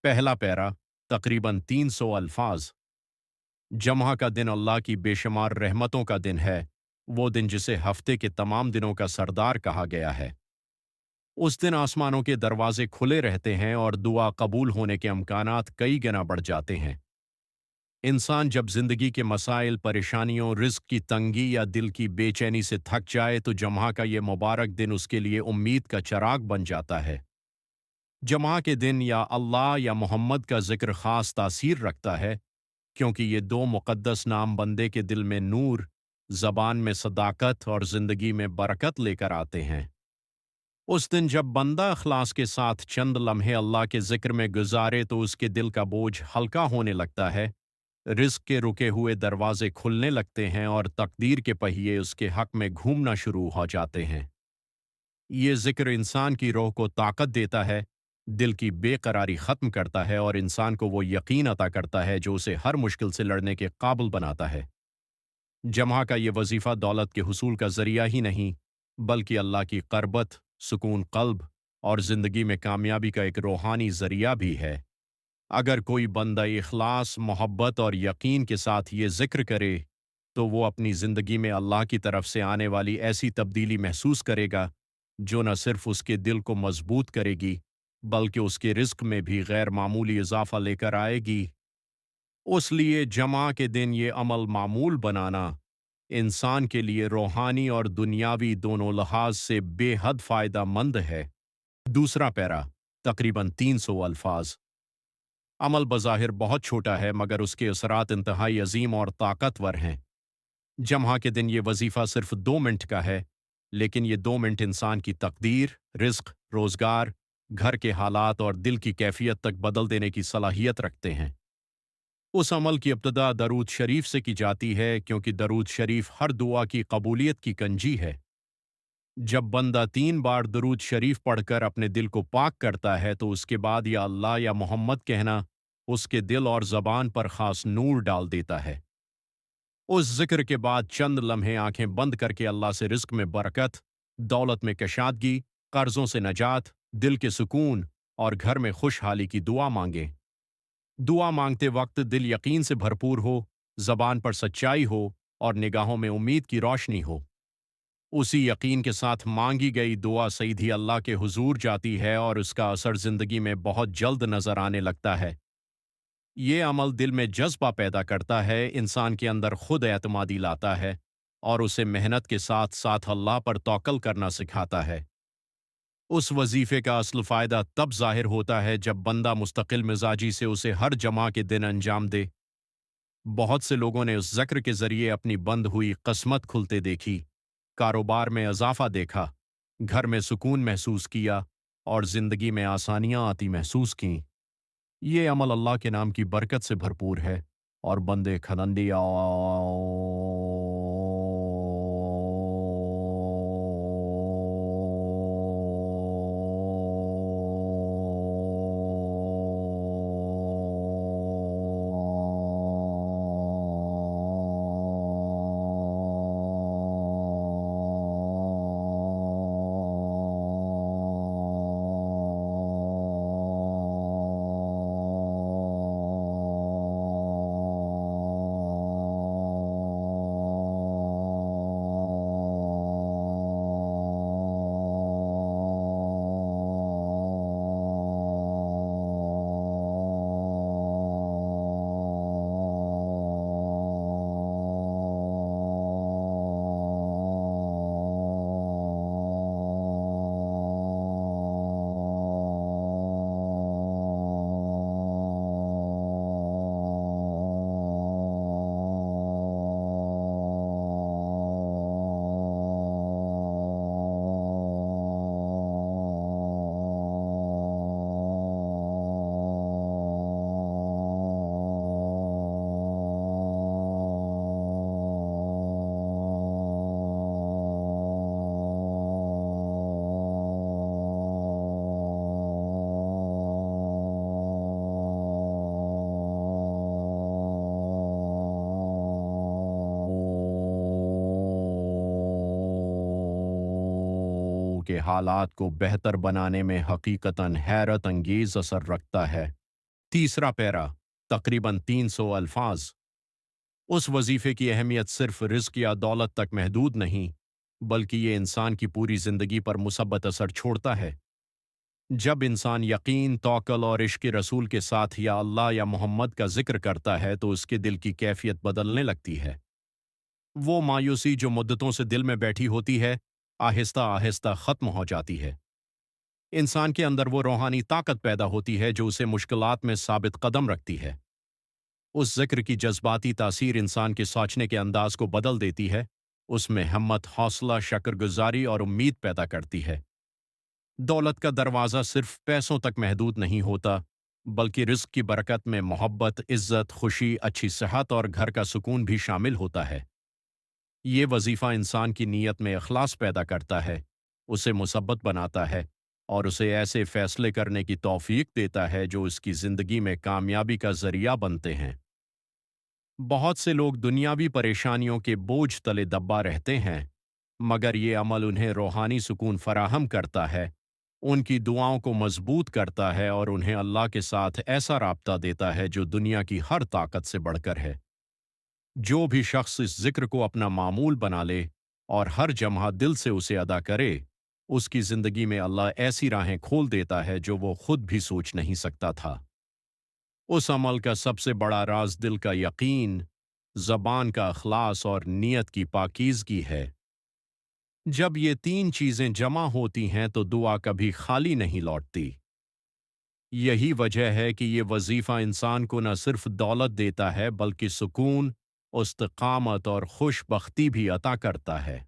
पहला पैरा तकरीबन 300 अल्फाज। जमहा का दिन अल्लाह की बेशुमार रहमतों का दिन है। वो दिन जिसे हफ्ते के तमाम दिनों का सरदार कहा गया है। उस दिन आसमानों के दरवाजे खुले रहते हैं और दुआ कबूल होने के अमकानात कई गुना बढ़ जाते हैं। इंसान जब जिंदगी के मसाइल, परेशानियों, रिस्क की तंगी या दिल की बेचैनी से थक जाए तो जमहा का ये मुबारक दिन उसके लिए उम्मीद का चराग बन जाता है। जमा के दिन या अल्लाह या मोहम्मद का जिक्र खास तासीर रखता है, क्योंकि ये दो मुक़द्दस नाम बंदे के दिल में नूर, ज़बान में सदाकत और ज़िंदगी में बरकत लेकर आते हैं। उस दिन जब बंदा इखलास के साथ चंद लम्हे अल्लाह के जिक्र में गुजारे तो उसके दिल का बोझ हल्का होने लगता है, रिज़्क के रुके हुए दरवाजे खुलने लगते हैं और तकदीर के पहिए उसके हक में घूमना शुरू हो जाते हैं। ये जिक्र इंसान की रूह को ताकत देता है, दिल की बेकरारी ख़त्म करता है और इंसान को वो यकीन अता करता है जो उसे हर मुश्किल से लड़ने के काबिल बनाता है। जमा का ये वजीफ़ा दौलत के हुसूल का ज़रिया ही नहीं, बल्कि अल्लाह की क़रबत, सुकून क़ल्ब और ज़िंदगी में कामयाबी का एक रूहानी ज़रिया भी है। अगर कोई बंदा इखलास, मोहब्बत और यकीन के साथ ये ज़िक्र करे, तो वो अपनी ज़िंदगी में अल्लाह की तरफ से आने वाली ऐसी तब्दीली महसूस करेगा, जो न सिर्फ उसके दिल को मजबूत करेगी, बल्कि उसके रिज़्क में भी गैर मामूली इजाफ़ा लेकर आएगी। उस लिए जमा के दिन ये अमल मामूल बनाना इंसान के लिए रूहानी और दुनियावी दोनों लिहाज से बेहद फ़ायदा मंद है। दूसरा पैरा तकरीबन 300 अल्फाज। अमल बज़ाहिर बहुत छोटा है, मगर उसके असरात इंतहाई अजीम और ताकतवर हैं। जम्हा के दिन ये वजीफ़ा सिर्फ 2 मिनट का है, लेकिन ये 2 मिनट इंसान की तकदीर, रिस्क, रोज़गार, घर के हालात और दिल की कैफियत तक बदल देने की सलाहियत रखते हैं। उस अमल की इब्तदा दरूद शरीफ से की जाती है, क्योंकि दरूद शरीफ हर दुआ की कबूलियत की कंजी है। जब बंदा 3 बार दरूद शरीफ पढ़कर अपने दिल को पाक करता है तो उसके बाद या अल्लाह या मोहम्मद कहना उसके दिल और ज़बान पर ख़ास नूर डाल देता है। उस ज़िक्र के बाद चंद लम्हे आंखें बंद करके अल्लाह से रिज़्क में बरकत, दौलत में कशादगी, कर्ज़ों से नजात, दिल के सुकून और घर में खुशहाली की दुआ मांगें। दुआ मांगते वक्त दिल यकीन से भरपूर हो, ज़बान पर सच्चाई हो और निगाहों में उम्मीद की रोशनी हो। उसी यकीन के साथ मांगी गई दुआ सीधी अल्लाह के हुजूर जाती है और उसका असर ज़िंदगी में बहुत जल्द नज़र आने लगता है। ये अमल दिल में जज्बा पैदा करता है, इंसान के अंदर खुद एतमादी लाता है और उसे मेहनत के साथ साथ अल्लाह पर तौक्ल करना सिखाता है। उस वजीफे का असल फ़ायदा तब ज़ाहिर होता है जब बंदा मुस्तकिल मिजाजी से उसे हर जमा के दिन अंजाम दे। बहुत से लोगों ने उस ज़िक्र के ज़रिए अपनी बंद हुई किस्मत खुलते देखी, कारोबार में इजाफा देखा, घर में सुकून महसूस किया और ज़िंदगी में आसानियाँ आती महसूस कीं। ये अमल अल्लाह के नाम की बरकत से भरपूर है और बंदे खनंदिया के हालात को बेहतर बनाने में हकीकतन हैरत अंगेज असर रखता है। तीसरा पैरा, तकरीबन 300 अल्फाज। उस वजीफे की अहमियत सिर्फ रिस्क या दौलत तक महदूद नहीं, बल्कि ये इंसान की पूरी जिंदगी पर मुसब्बत असर छोड़ता है। जब इंसान यकीन, तौक्ल और इश्क रसूल के साथ या अल्लाह या मोहम्मद का जिक्र करता है तो उसके दिल की कैफियत बदलने लगती है। वो मायूसी जो मुद्दतों से दिल में बैठी होती है, आहिस्ता आहिस्ता खत्म हो जाती है। इंसान के अंदर वो रूहानी ताकत पैदा होती है जो उसे मुश्किलात में साबित कदम रखती है। उस जिक्र की जज्बाती तासीर इंसान के सोचने के अंदाज को बदल देती है, उसमें हिम्मत, हौसला, शक्रगुजारी और उम्मीद पैदा करती है। दौलत का दरवाज़ा सिर्फ पैसों तक महदूद नहीं होता, बल्कि रिस्क की बरकत में मोहब्बत, इज्जत, खुशी, अच्छी सेहत और घर का सुकून भी शामिल होता है। ये वजीफ़ा इंसान की नीयत में इखलास पैदा करता है, उसे मुसब्बत बनाता है और उसे ऐसे फैसले करने की तौफीक देता है जो उसकी ज़िंदगी में कामयाबी का ज़रिया बनते हैं। बहुत से लोग दुनियावी परेशानियों के बोझ तले दबा रहते हैं, मगर ये अमल उन्हें रूहानी सुकून फराहम करता है, उनकी दुआओं को मजबूत करता है और उन्हें अल्लाह के साथ ऐसा राब्ता देता है जो दुनिया की हर ताकत से बढ़कर है। जो भी शख्स इस जिक्र को अपना मामूल बना ले और हर जम्हा दिल से उसे अदा करे, उसकी ज़िंदगी में अल्लाह ऐसी राहें खोल देता है जो वो खुद भी सोच नहीं सकता था। उस अमल का सबसे बड़ा राज दिल का यकीन, ज़बान का अखलास और नीयत की पाकीज़गी है। जब ये तीन चीज़ें जमा होती हैं तो दुआ कभी खाली नहीं लौटती। यही वजह है कि ये वजीफ़ा इंसान को न सिर्फ दौलत देता है बल्कि सुकून, इस्तिक़ामत और खुशबख्ती भी अता करता है।